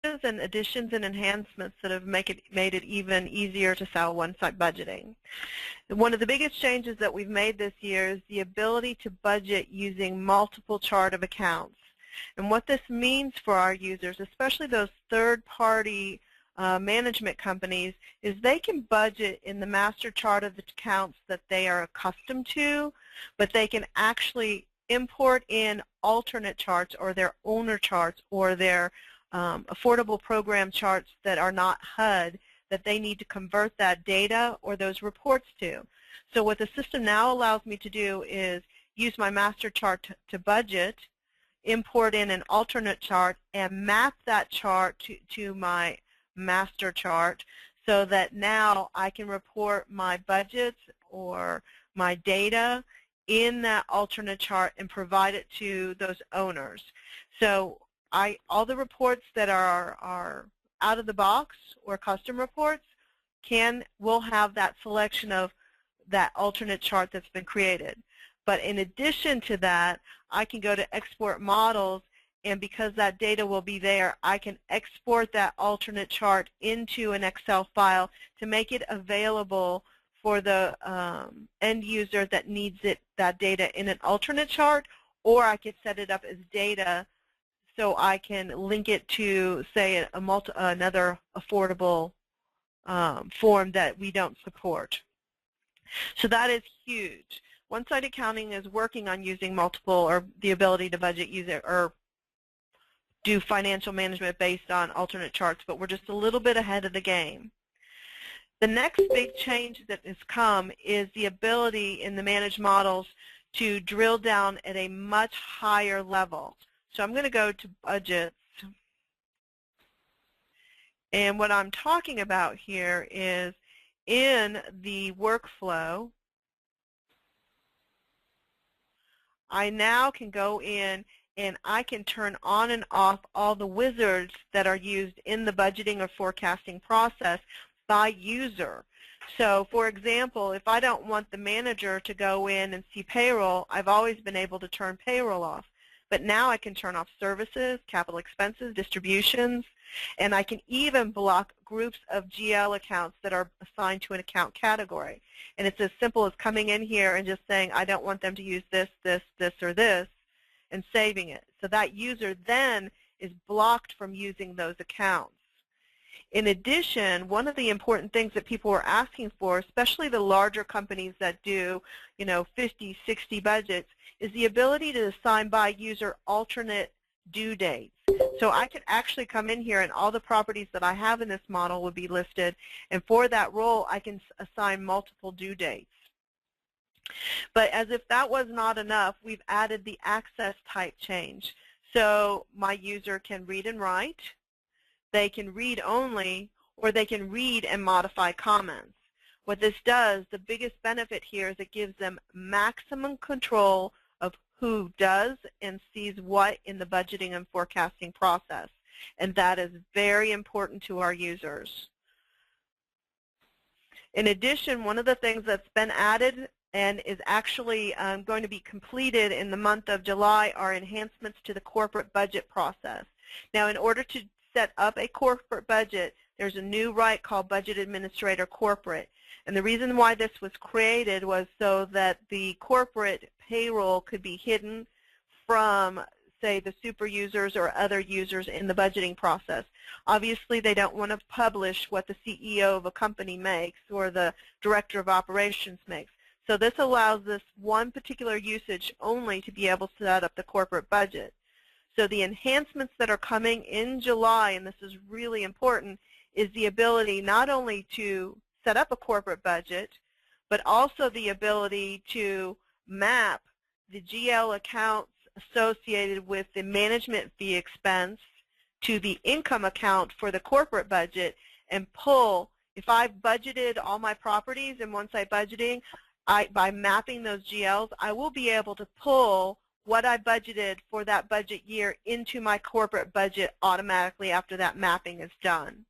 and additions and enhancements that have made it even easier to sell one-site budgeting. One of the biggest changes that we've made this year is the ability to budget using multiple chart of accounts. And what this means for our users, especially those third-party management companies, is they can budget in the master chart of the accounts that they are accustomed to, but they can actually import in alternate charts or their owner charts or their affordable program charts that are not HUD, that they need to convert that data or those reports to. So what the system now allows me to do is use my master chart to budget, import in an alternate chart, and map that chart to my master chart so that now I can report my budgets or my data in that alternate chart and provide it to those owners. So all the reports that are out of the box or custom reports will have that selection of that alternate chart that's been created. But in addition to that, I can go to export models, and because that data will be there, I can export that alternate chart into an Excel file to make it available for the end user that needs that data in an alternate chart, or I could set it up as data so I can link it to, say, another affordable form that we don't support. So that is huge. One-site accounting is working on using multiple, or the ability to budget user or do financial management based on alternate charts, but we're just a little bit ahead of the game. The next big change that has come is the ability in the managed models to drill down at a much higher level. So I'm going to go to budgets. And what I'm talking about here is in the workflow, I now can go in and I can turn on and off all the wizards that are used in the budgeting or forecasting process by user. So, for example, if I don't want the manager to go in and see payroll, I've always been able to turn payroll off. But now I can turn off services, capital expenses, distributions, and I can even block groups of GL accounts that are assigned to an account category. And it's as simple as coming in here and just saying, I don't want them to use this, this, this, or this, and saving it. So that user then is blocked from using those accounts. In addition, one of the important things that people were asking for, especially the larger companies that do, 50, 60 budgets, is the ability to assign by user alternate due dates. So I could actually come in here and all the properties that I have in this model would be listed, and for that role I can assign multiple due dates. But as if that was not enough, we've added the access type change. So my user can read and write, they can read only, or they can read and modify comments. What this does, the biggest benefit here is it gives them maximum control of who does and sees what in the budgeting and forecasting process. And that is very important to our users. In addition, one of the things that's been added and is actually going to be completed in the month of July are enhancements to the corporate budget process. Now, in order to set up a corporate budget, there's a new right called Budget Administrator Corporate. And the reason why this was created was so that the corporate payroll could be hidden from, say, the super users or other users in the budgeting process. Obviously, they don't want to publish what the CEO of a company makes or the director of operations makes. So this allows this one particular usage only to be able to set up the corporate budget. So the enhancements that are coming in July, and this is really important, is the ability not only to set up a corporate budget, but also the ability to map the GL accounts associated with the management fee expense to the income account for the corporate budget and pull, if I've budgeted all my properties in one-site budgeting, by mapping those GLs, I will be able to pull what I budgeted for that budget year into my corporate budget automatically after that mapping is done.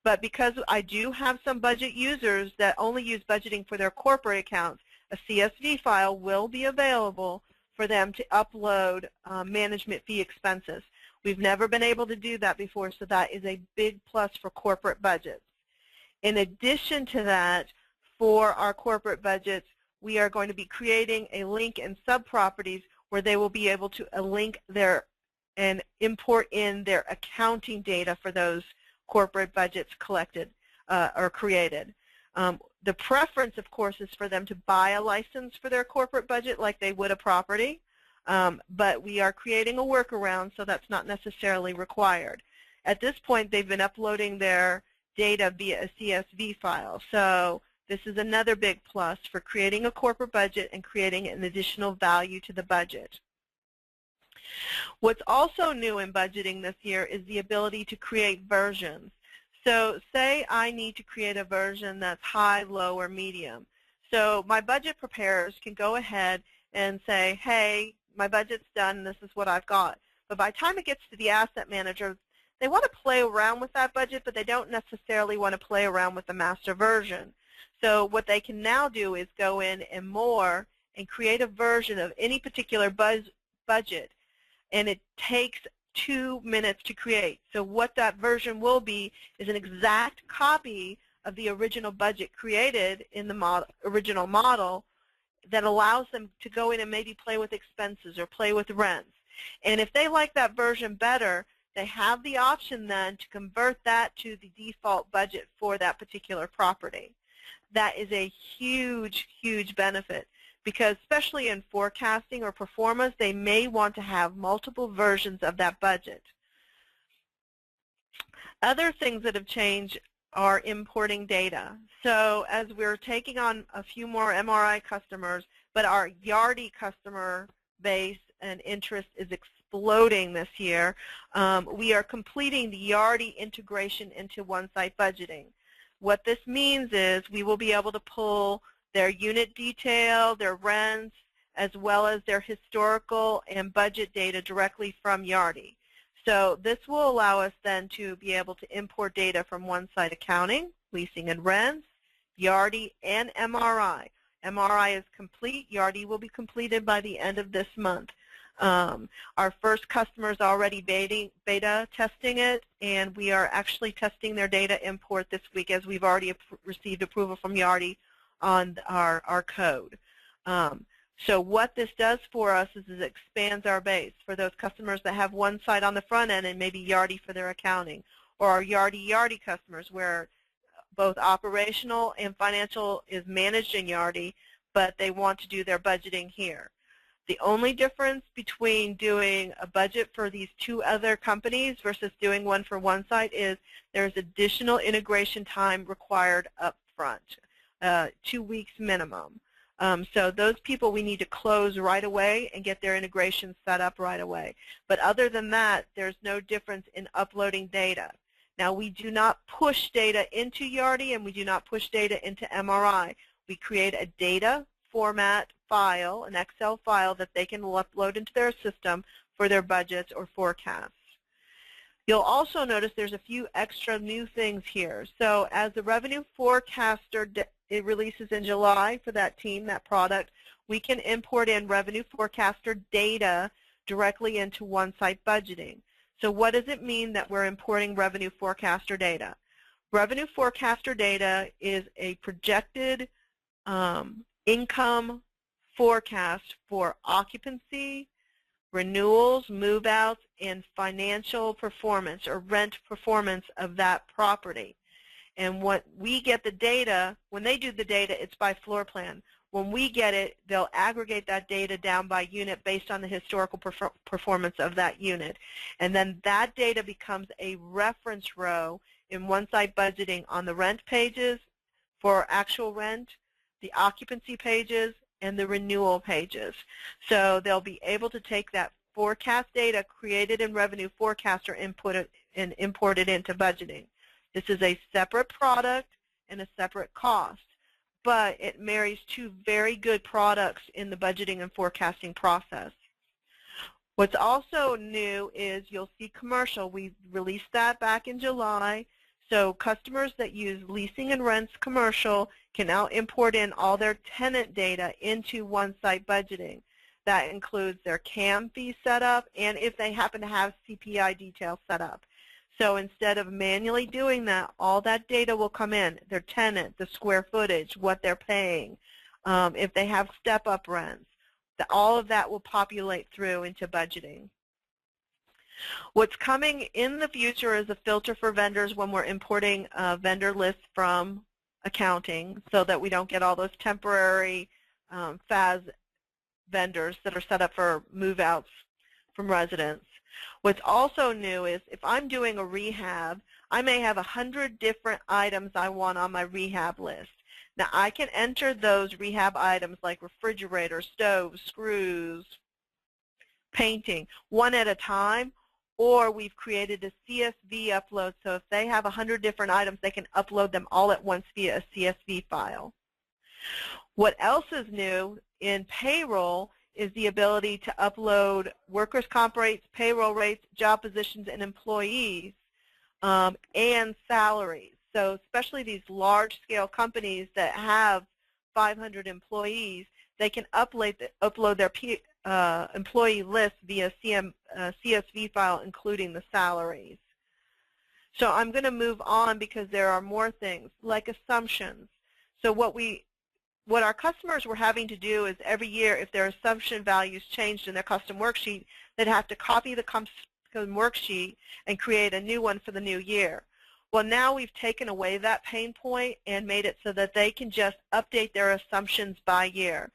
But because I do have some budget users that only use budgeting for their corporate accounts, a CSV file will be available for them to upload management fee expenses. We've never been able to do that before, so that is a big plus for corporate budgets. In addition to that, for our corporate budgets, we are going to be creating a link in subproperties where they will be able to link and import in their accounting data for those corporate budgets collected or created. The preference, of course, is for them to buy a license for their corporate budget like they would a property, but we are creating a workaround so that's not necessarily required. At this point, they've been uploading their data via a CSV file, so this is another big plus for creating a corporate budget and creating an additional value to the budget. What's also new in budgeting this year is the ability to create versions. So say I need to create a version that's high, low, or medium. So my budget preparers can go ahead and say, hey, my budget's done, and this is what I've got. But by the time it gets to the asset manager, they want to play around with that budget, but they don't necessarily want to play around with the master version. So what they can now do is go in and and create a version of any particular budget, and it takes 2 minutes to create. So what that version will be is an exact copy of the original budget created in the original model that allows them to go in and maybe play with expenses or play with rents. And if they like that version better, they have the option then to convert that to the default budget for that particular property. That is a huge, huge benefit, because especially in forecasting or performance, they may want to have multiple versions of that budget. Other things that have changed are importing data. So as we're taking on a few more MRI customers, but our Yardi customer base and interest is exploding this year, we are completing the Yardi integration into onsite budgeting. What this means is we will be able to pull their unit detail, their rents, as well as their historical and budget data directly from Yardi. So this will allow us then to be able to import data from onsite accounting, leasing and rents, Yardi, and MRI. MRI is complete. Yardi will be completed by the end of this month. Our first customer is already beta testing it, and we are actually testing their data import this week, as we've already received approval from Yardi on our code. So what this does for us is it expands our base for those customers that have onsite on the front end and maybe Yardi for their accounting, or our Yardi customers where both operational and financial is managed in Yardi, but they want to do their budgeting here. The only difference between doing a budget for these two other companies versus doing one for onsite is there's additional integration time required up front, 2 weeks minimum. So those people we need to close right away and get their integration set up right away. But other than that, there's no difference in uploading data. Now, we do not push data into Yardi, and we do not push data into MRI. We create a data format file, an Excel file that they can upload into their system for their budgets or forecasts. You'll also notice there's a few extra new things here. So as the revenue forecaster, it releases in July for that team, that product, we can import in revenue forecaster data directly into onsite budgeting. So what does it mean that we're importing revenue forecaster data? Revenue forecaster data is a projected income forecast for occupancy, renewals, move-outs, and financial performance or rent performance of that property. And what we get the data, when they do the data, it's by floor plan. When we get it, they'll aggregate that data down by unit based on the historical performance of that unit. And then that data becomes a reference row in onsite budgeting on the rent pages for actual rent, the occupancy pages, and the renewal pages. So they'll be able to take that forecast data created in Revenue Forecaster and import it into budgeting. This is a separate product and a separate cost, but it marries two very good products in the budgeting and forecasting process. What's also new is you'll see commercial. We released that back in July. So customers that use leasing and rents commercial can now import in all their tenant data into onsite budgeting. That includes their CAM fee setup and if they happen to have CPI details set up. So instead of manually doing that, all that data will come in, their tenant, the square footage, what they're paying, if they have step-up rents. All of that will populate through into budgeting. What's coming in the future is a filter for vendors when we're importing vendor lists from accounting so that we don't get all those temporary FAS vendors that are set up for move-outs from residents. What's also new is if I'm doing a rehab, I may have 100 different items I want on my rehab list. Now I can enter those rehab items like refrigerator, stoves, screws, painting, one at a time, or we've created a CSV upload, so if they have 100 different items, they can upload them all at once via a CSV file. What else is new in payroll is the ability to upload workers' comp rates, payroll rates, job positions, and employees, and salaries. So especially these large-scale companies that have 500 employees, they can upload their employee list via CSV file, including the salaries. So I'm going to move on because there are more things, like assumptions. So what our customers were having to do is every year, if their assumption values changed in their custom worksheet, they'd have to copy the custom worksheet and create a new one for the new year. Well, now we've taken away that pain point and made it so that they can just update their assumptions by year.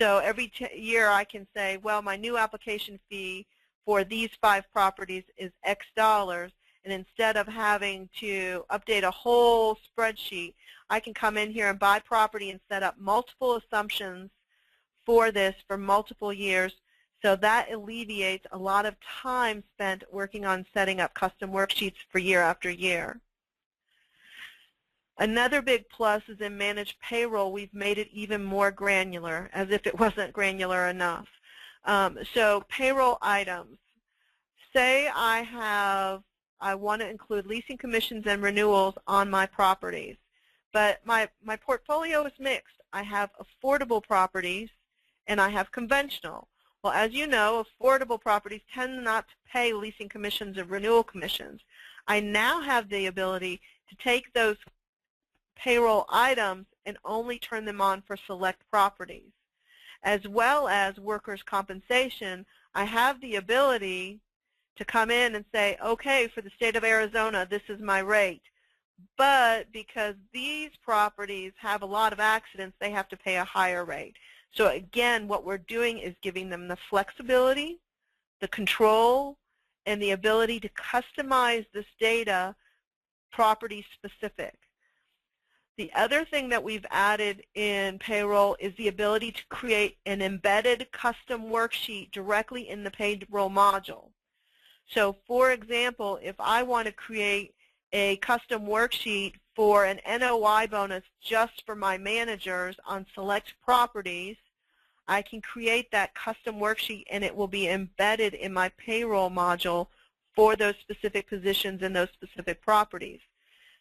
So every year I can say, well, my new application fee for these 5 properties is X dollars, and instead of having to update a whole spreadsheet, I can come in here and buy property and set up multiple assumptions for this for multiple years. So that alleviates a lot of time spent working on setting up custom worksheets for year after year. Another big plus is in managed payroll, we've made it even more granular, as if it wasn't granular enough. So payroll items. Say I want to include leasing commissions and renewals on my properties. But my portfolio is mixed. I have affordable properties and I have conventional. Well, as you know, affordable properties tend not to pay leasing commissions or renewal commissions. I now have the ability to take those payroll items and only turn them on for select properties. As well as workers' compensation, I have the ability to come in and say, okay, for the state of Arizona, this is my rate. But because these properties have a lot of accidents, they have to pay a higher rate. So again, what we're doing is giving them the flexibility, the control, and the ability to customize this data property specific. The other thing that we've added in payroll is the ability to create an embedded custom worksheet directly in the payroll module. So for example, if I want to create a custom worksheet for an NOI bonus just for my managers on select properties, I can create that custom worksheet and it will be embedded in my payroll module for those specific positions and those specific properties.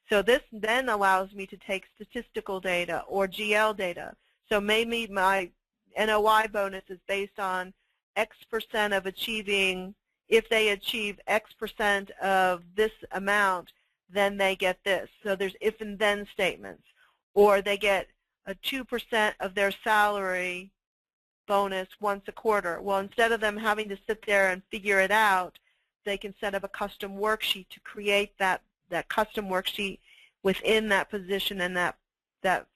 So this then allows me to take statistical data or GL data. So maybe my NOI bonus is based on X% of achieving, if they achieve X% of this amount, then they get this. So there's if and then statements. Or they get a 2% of their salary bonus once a quarter. Well, instead of them having to sit there and figure it out, they can set up a custom worksheet to create that custom worksheet within that position and that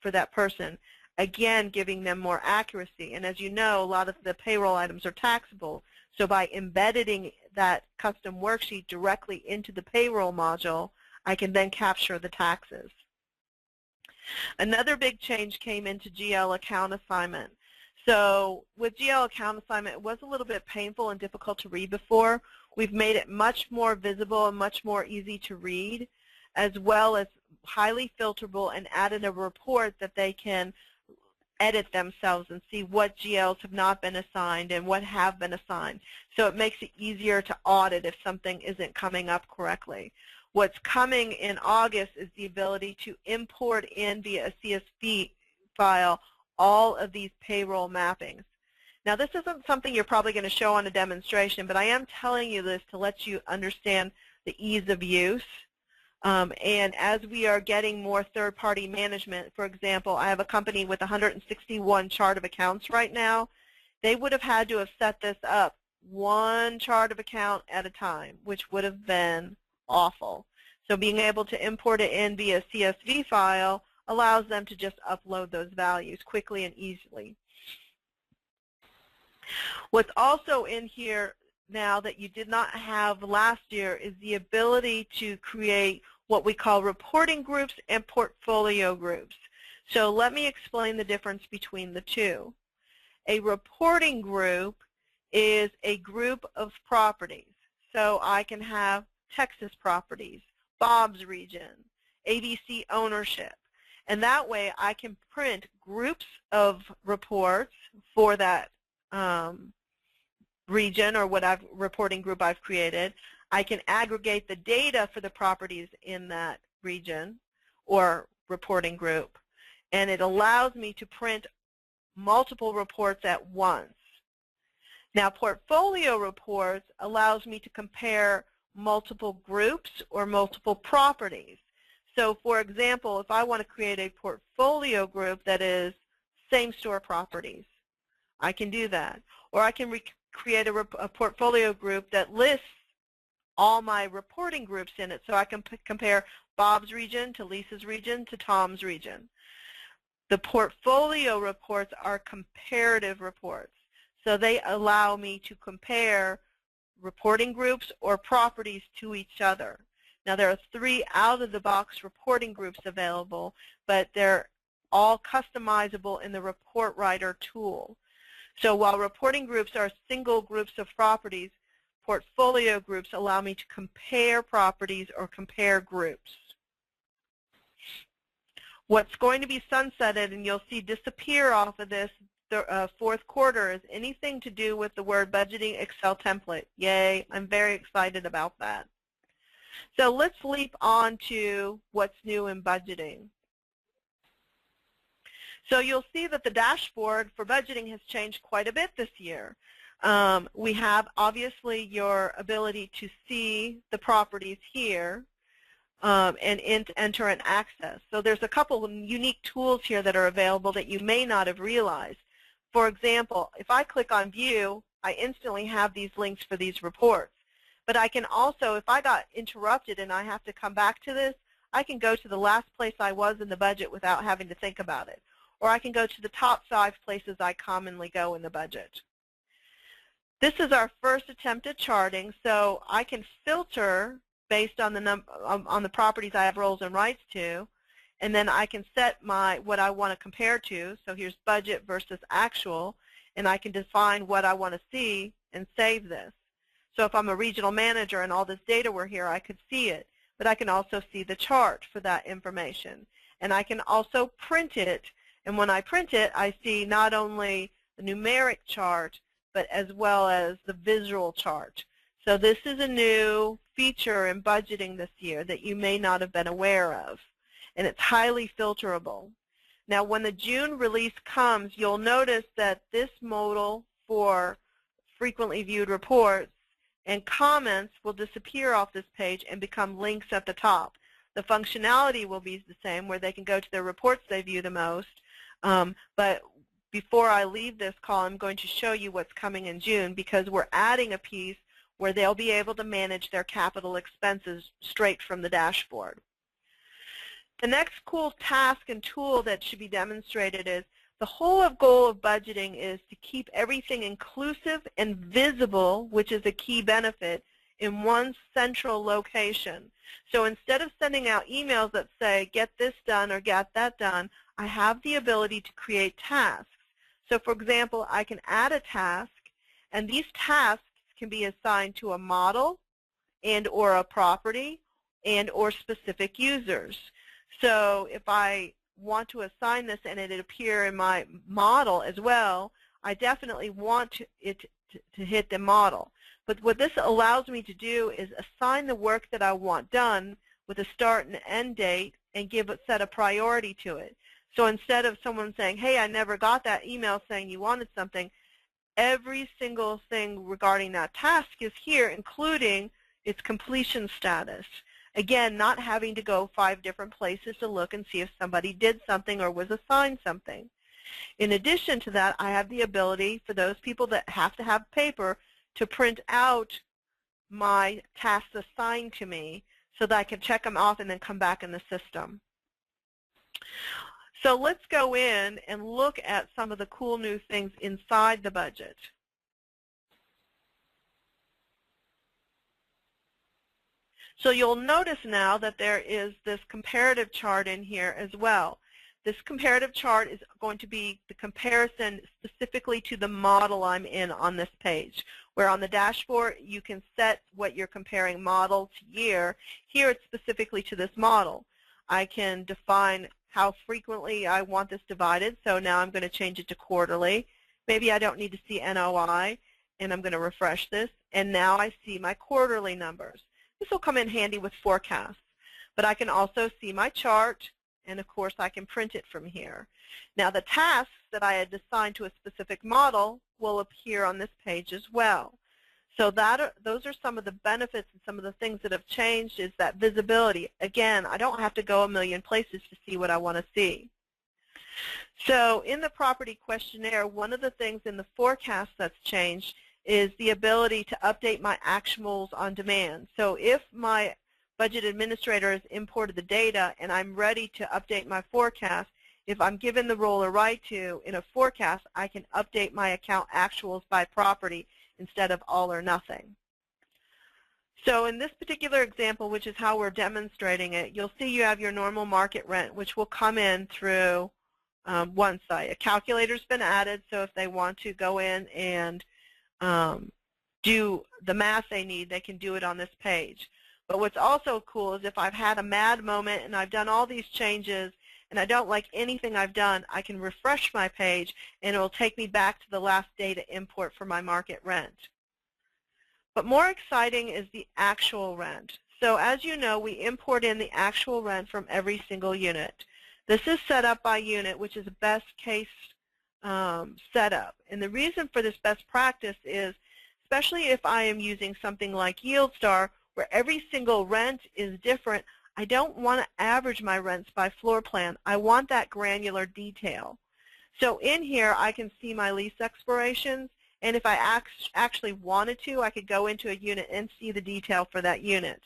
for that person. Again, giving them more accuracy. And as you know, a lot of the payroll items are taxable. So by embedding that custom worksheet directly into the payroll module, I can then capture the taxes. Another big change came into GL account assignment. So with GL account assignment, it was a little bit painful and difficult to read before. We've made it much more visible and much more easy to read, as well as highly filterable, and added a report that they can edit themselves and see what GLs have not been assigned and what have been assigned. So it makes it easier to audit if something isn't coming up correctly. What's coming in August is the ability to import in via a CSV file all of these payroll mappings. Now, this isn't something you're probably going to show on a demonstration, but I am telling you this to let you understand the ease of use. And as we are getting more third-party management, for example, I have a company with 161 chart of accounts right now. They would have had to have set this up one chart of account at a time, which would have been awful. So being able to import it in via CSV file allows them to just upload those values quickly and easily. What's also in here now that you did not have last year is the ability to create what we call reporting groups and portfolio groups. So let me explain the difference between the two. A reporting group is a group of properties. So I can have Texas properties, Bob's region, ABC ownership. And that way I can print groups of reports for that region or what reporting group I've created. I can aggregate the data for the properties in that region or reporting group. And it allows me to print multiple reports at once. Now, portfolio reports allows me to compare multiple groups or multiple properties. So, for example, if I want to create a portfolio group that is same-store properties, I can do that. Or I can create a portfolio group that lists all my reporting groups in it, so I can compare Bob's region to Lisa's region to Tom's region. The portfolio reports are comparative reports, so they allow me to compare reporting groups or properties to each other. Now, there are 3 out-of-the-box reporting groups available, but they're all customizable in the Report Writer tool. So while reporting groups are single groups of properties, portfolio groups allow me to compare properties or compare groups. What's going to be sunsetted, and you'll see disappear off of this fourth quarter, is anything to do with the word budgeting Excel template. Yay, I'm very excited about that. So let's leap on to what's new in budgeting. So you'll see that the dashboard for budgeting has changed quite a bit this year. We have, obviously, your ability to see the properties here and enter and access. So there's a couple of unique tools here that are available that you may not have realized. For example, if I click on View, I instantly have these links for these reports. But I can also, if I got interrupted and I have to come back to this, I can go to the last place I was in the budget without having to think about it. Or I can go to the top 5 places I commonly go in the budget. This is our first attempt at charting, so I can filter based on the properties I have roles and rights to, and then I can set what I want to compare to. So here's budget versus actual, and I can define what I want to see and save this. So if I'm a regional manager and all this data were here, I could see it, but I can also see the chart for that information. And I can also print it, and when I print it, I see not only the numeric chart, but as well as the visual chart. So this is a new feature in budgeting this year that you may not have been aware of, and it's highly filterable. Now, when the June release comes, you'll notice that this modal for frequently viewed reports and comments will disappear off this page and become links at the top. The functionality will be the same, where they can go to their reports they view the most, but before I leave this call, I'm going to show you what's coming in June, because we're adding a piece where they'll be able to manage their capital expenses straight from the dashboard. The next cool task and tool that should be demonstrated is the whole goal of budgeting is to keep everything inclusive and visible, which is a key benefit, in one central location. So instead of sending out emails that say, get this done or get that done, I have the ability to create tasks. So for example, I can add a task, and these tasks can be assigned to a model and or a property and or specific users. So if I want to assign this and it appear in my model as well, I definitely want it to hit the model. But what this allows me to do is assign the work that I want done with a start and end date and set a priority to it. So instead of someone saying, hey, I never got that email saying you wanted something, every single thing regarding that task is here, including its completion status. Again, not having to go 5 different places to look and see if somebody did something or was assigned something. In addition to that, I have the ability for those people that have to have paper to print out my tasks assigned to me so that I can check them off and then come back in the system. So let's go in and look at some of the cool new things inside the budget. So you'll notice now that there is this comparative chart in here as well. This comparative chart is going to be the comparison specifically to the model I'm in on this page, where on the dashboard you can set what you're comparing model to year. Here it's specifically to this model. I can define how frequently I want this divided, so now I'm going to change it to quarterly. Maybe I don't need to see NOI, and I'm going to refresh this, and now I see my quarterly numbers. This will come in handy with forecasts, but I can also see my chart, and of course I can print it from here. Now the tasks that I had assigned to a specific model will appear on this page as well. So those are some of the benefits and some of the things that have changed is that visibility. Again, I don't have to go a million places to see what I want to see. So in the property questionnaire, one of the things in the forecast that's changed is the ability to update my actuals on demand. So if my budget administrator has imported the data and I'm ready to update my forecast, if I'm given the role or right to in a forecast, I can update my account actuals by property instead of all or nothing. So in this particular example, which is how we're demonstrating it, you'll see you have your normal market rent, which will come in through onsite. A calculator's been added, so if they want to go in and do the math they need, they can do it on this page. But what's also cool is if I've had a mad moment and I've done all these changes and I don't like anything I've done, I can refresh my page and it will take me back to the last data import for my market rent. But more exciting is the actual rent. So as you know, we import in the actual rent from every single unit. This is set up by unit, which is a best case setup. And the reason for this best practice is, especially if I am using something like YieldStar, where every single rent is different, I don't want to average my rents by floor plan. I want that granular detail. So in here, I can see my lease expirations, and if I actually wanted to, I could go into a unit and see the detail for that unit.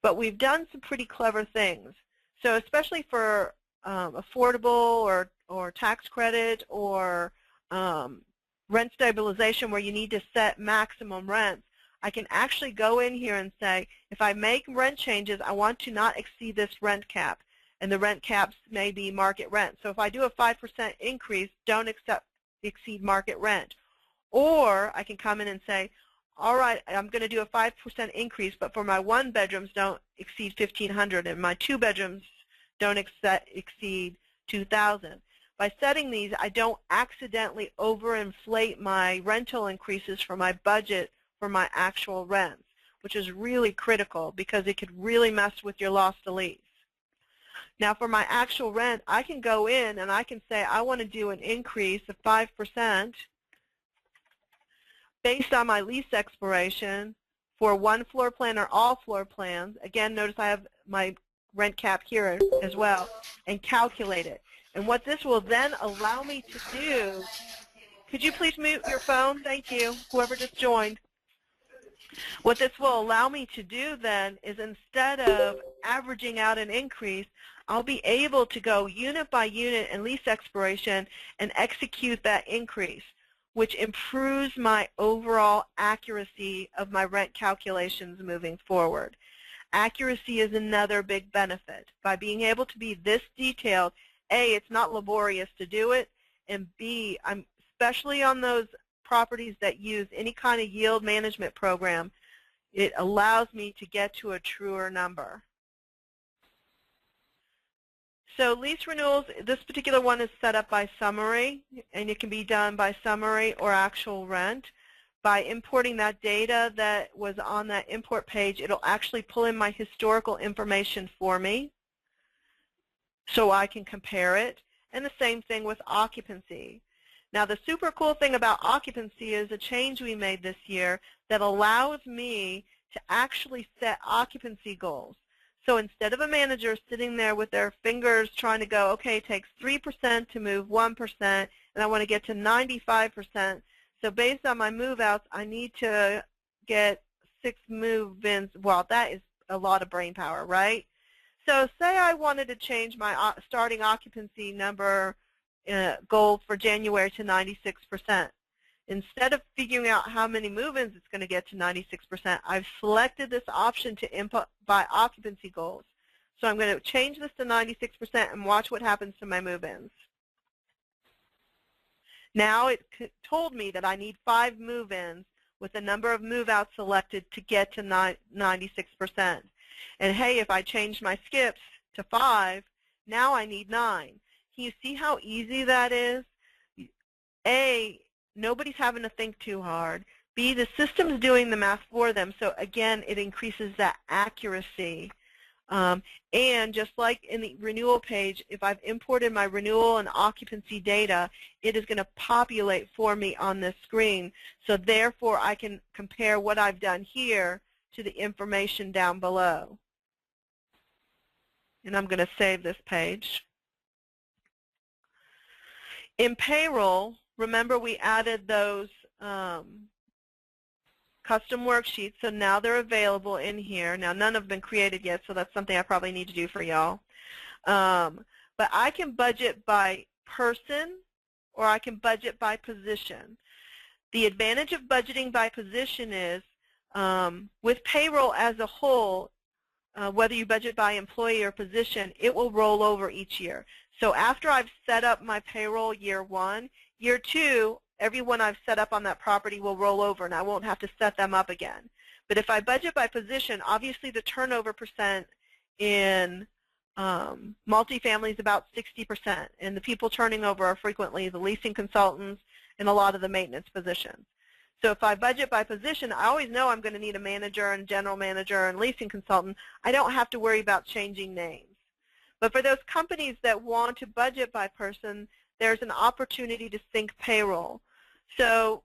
But we've done some pretty clever things. So especially for affordable or tax credit or rent stabilization where you need to set maximum rents, I can actually go in here and say, if I make rent changes, I want to not exceed this rent cap. And the rent caps may be market rent. So if I do a 5% increase, don't exceed market rent. Or I can come in and say, all right, I'm going to do a 5% increase, but for my 1 bedrooms, don't exceed $1,500, and my 2 bedrooms don't exceed $2,000. By setting these, I don't accidentally overinflate my rental increases for my budget for my actual rents, which is really critical because it could really mess with your loss to lease. Now for my actual rent, I can go in and I can say I want to do an increase of 5% based on my lease expiration for one floor plan or all floor plans. Again, notice I have my rent cap here as well, and calculate it. And what this will then allow me to do, could you please mute your phone? Thank you, whoever just joined. What this will allow me to do then is instead of averaging out an increase, I'll be able to go unit by unit and lease expiration and execute that increase, which improves my overall accuracy of my rent calculations moving forward. Accuracy is another big benefit. By being able to be this detailed, A, it's not laborious to do it, and B, I'm especially on those properties that use any kind of yield management program, it allows me to get to a truer number. So lease renewals, this particular one is set up by summary, and it can be done by summary or actual rent. By importing that data that was on that import page, it'll actually pull in my historical information for me so I can compare it. And the same thing with occupancy. Now, the super cool thing about occupancy is a change we made this year that allows me to actually set occupancy goals. So instead of a manager sitting there with their fingers trying to go, okay, it takes 3% to move 1%, and I want to get to 95%. So based on my move-outs, I need to get 6 move-ins. Well, that is a lot of brain power, right? So say I wanted to change my starting occupancy number goal for January to 96%. Instead of figuring out how many move-ins it's going to get to 96%, I've selected this option to input by occupancy goals. So I'm going to change this to 96% and watch what happens to my move-ins. Now it told me that I need 5 move-ins with the number of move-outs selected to get to 96%. And hey, if I change my skips to 5, now I need 9. Can you see how easy that is? A, nobody's having to think too hard. B, the system's doing the math for them. So again, it increases that accuracy. And just like in the renewal page, if I've imported my renewal and occupancy data, it is going to populate for me on this screen. So therefore, I can compare what I've done here to the information down below. And I'm going to save this page. In payroll, remember we added those custom worksheets, so now they're available in here. Now, none have been created yet, so that's something I probably need to do for y'all. But I can budget by person, or I can budget by position. The advantage of budgeting by position is, with payroll as a whole, whether you budget by employee or position, it will roll over each year. So after I've set up my payroll year 1, year 2, everyone I've set up on that property will roll over, and I won't have to set them up again. But if I budget by position, obviously the turnover percent in multifamily is about 60%, and the people turning over are frequently the leasing consultants and a lot of the maintenance positions. So if I budget by position, I always know I'm going to need a manager and general manager and leasing consultant. I don't have to worry about changing names. But for those companies that want to budget by person, there's an opportunity to sync payroll. So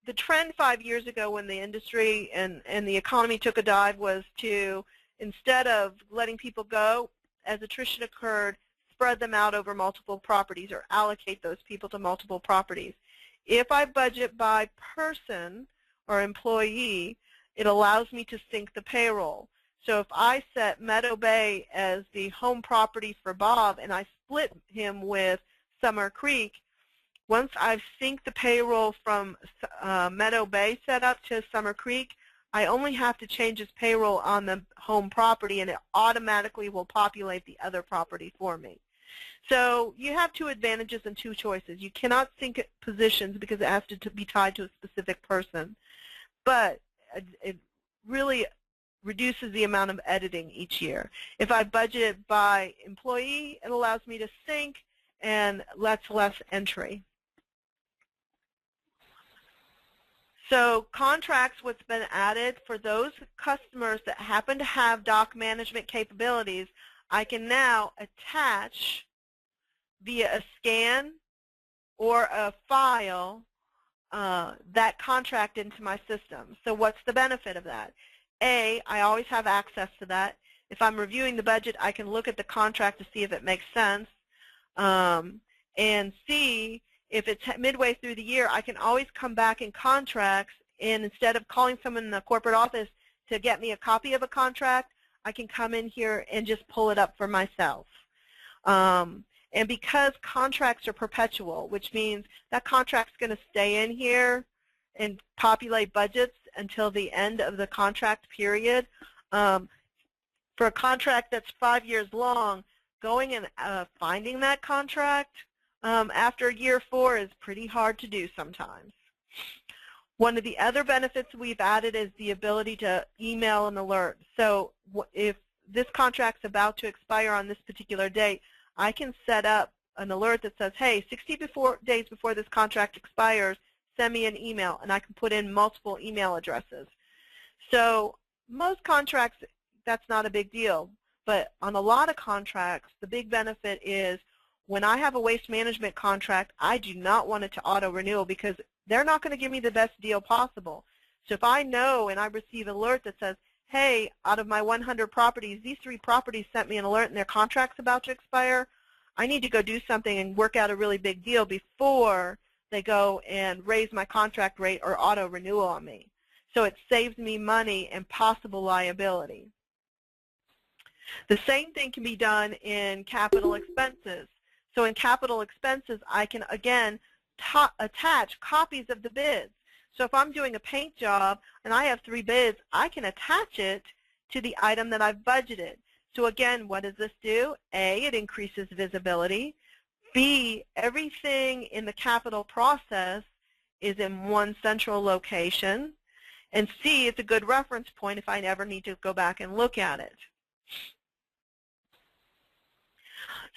the trend 5 years ago when the industry and the economy took a dive was to, instead of letting people go, as attrition occurred, spread them out over multiple properties or allocate those people to multiple properties. If I budget by person or employee, it allows me to sync the payroll. So if I set Meadow Bay as the home property for Bob and I split him with Summer Creek, once I've synced the payroll from Meadow Bay setup to Summer Creek, I only have to change his payroll on the home property, and it automatically will populate the other property for me. So you have 2 advantages and 2 choices. You cannot sync positions because it has to be tied to a specific person, but it really reduces the amount of editing each year. If I budget by employee, it allows me to sync and less entry. So contracts, what's been added for those customers that happen to have doc management capabilities, I can now attach via a scan or a file that contract into my system. So what's the benefit of that? A, I always have access to that. If I'm reviewing the budget, I can look at the contract to see if it makes sense. And C, if it's midway through the year, I can always come back in contracts, and instead of calling someone in the corporate office to get me a copy of a contract, I can come in here and just pull it up for myself. And because contracts are perpetual, which means that contract's going to stay in here and populate budgets until the end of the contract period. For a contract that's 5 years long, going and finding that contract after year 4 is pretty hard to do sometimes. One of the other benefits we've added is the ability to email an alert. So if this contract's about to expire on this particular date, I can set up an alert that says, hey, 60 days before this contract expires, send me an email, and I can put in multiple email addresses. So most contracts, that's not a big deal. But on a lot of contracts, the big benefit is when I have a waste management contract, I do not want it to auto-renewal because they're not going to give me the best deal possible. So if I know and I receive an alert that says, hey, out of my 100 properties, these 3 properties sent me an alert and their contract's about to expire, I need to go do something and work out a really big deal before they go and raise my contract rate or auto-renewal on me. So it saves me money and possible liability. The same thing can be done in capital expenses. So in capital expenses, I can, again, attach copies of the bids. So if I'm doing a paint job and I have 3 bids, I can attach it to the item that I've budgeted. So again, what does this do? A, it increases visibility. B, everything in the capital process is in one central location. And C, it's a good reference point if I ever need to go back and look at it.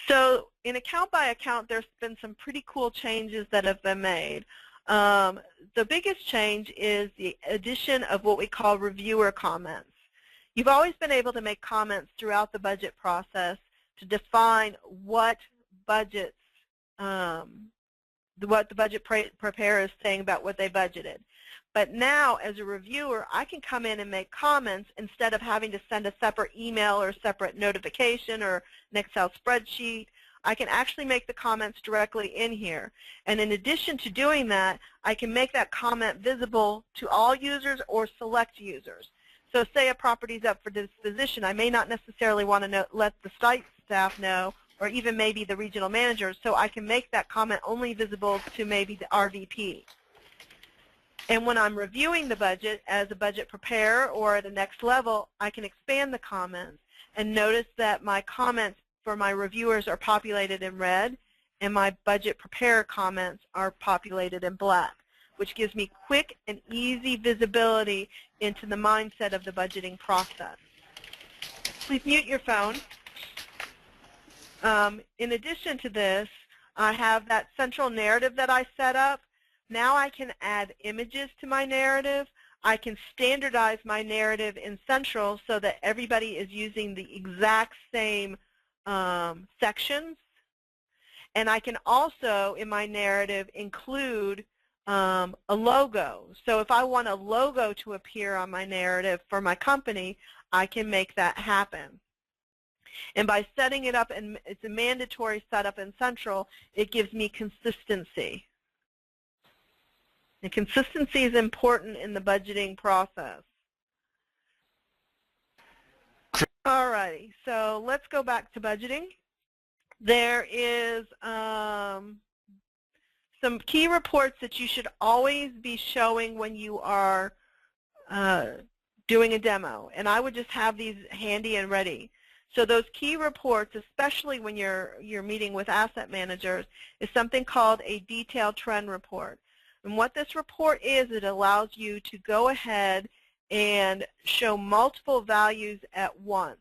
So in account by account, there's been some pretty cool changes that have been made. The biggest change is the addition of what we call reviewer comments. You've always been able to make comments throughout the budget process to define what budgets, what the budget preparer is saying about what they budgeted. But now, as a reviewer, I can come in and make comments instead of having to send a separate email or a separate notification or an Excel spreadsheet. I can actually make the comments directly in here. And in addition to doing that, I can make that comment visible to all users or select users. So say a property is up for disposition, I may not necessarily want to let the site staff know, or even maybe the regional managers, so I can make that comment only visible to maybe the RVP. And when I'm reviewing the budget as a budget preparer or at the next level, I can expand the comments and notice that my comments for my reviewers are populated in red and my budget preparer comments are populated in black, which gives me quick and easy visibility into the mindset of the budgeting process. Please mute your phone. In addition to this, I have that central narrative that I set up. Now I can add images to my narrative. I can standardize my narrative in Central so that everybody is using the exact same sections. And I can also, in my narrative, include a logo. So if I want a logo to appear on my narrative for my company, I can make that happen. And by setting it up, and it's a mandatory setup in Central, it gives me consistency. And consistency is important in the budgeting process. All righty, so let's go back to budgeting. There is some key reports that you should always be showing when you are doing a demo, and I would just have these handy and ready. So those key reports, especially when you're meeting with asset managers, is something called a detailed trend report. And what this report is, it allows you to go ahead and show multiple values at once.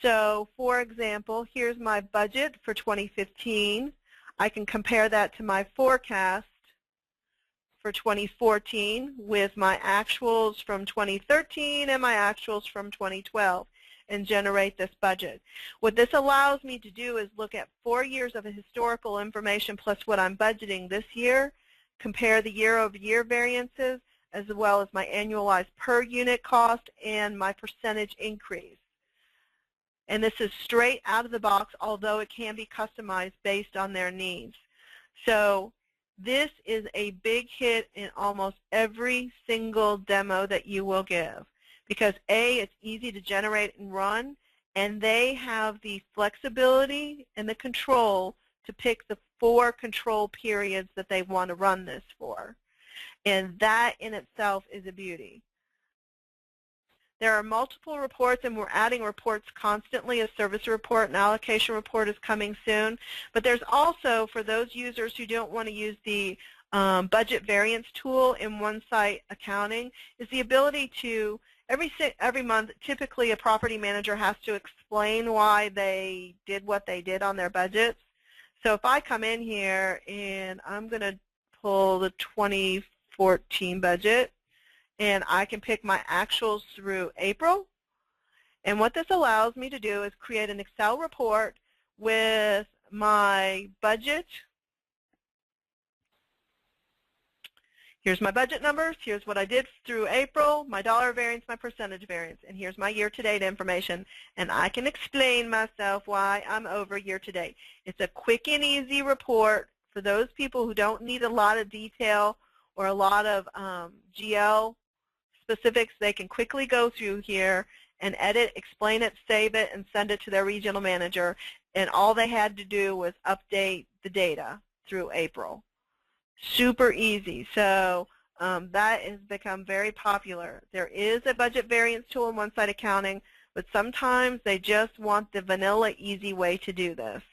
So, for example, here's my budget for 2015. I can compare that to my forecast for 2014 with my actuals from 2013 and my actuals from 2012 and generate this budget. What this allows me to do is look at 4 years of historical information plus what I'm budgeting this year, compare the year-over-year variances, as well as my annualized per unit cost and my percentage increase. And this is straight out of the box, although it can be customized based on their needs. So this is a big hit in almost every single demo that you will give because A, it's easy to generate and run, and they have the flexibility and the control to pick the 4 control periods that they want to run this for. And that in itself is a beauty. There are multiple reports, and we're adding reports constantly. A service report and allocation report is coming soon. But there's also, for those users who don't want to use the budget variance tool in onsite accounting, is the ability to, every month, typically a property manager has to explain why they did what they did on their budgets. So if I come in here and I'm going to pull the 2014 budget, and I can pick my actuals through April. And what this allows me to do is create an Excel report with my budget. Here's my budget numbers. Here's what I did through April, my dollar variance, my percentage variance, and here's my year-to-date information. And I can explain myself why I'm over year-to-date. It's a quick and easy report for those people who don't need a lot of detail or a lot of GL specifics. They can quickly go through here and edit, explain it, save it, and send it to their regional manager. And all they had to do was update the data through April. Super easy. So that has become very popular. There is a budget variance tool in onsite accounting, but sometimes they just want the vanilla easy way to do this.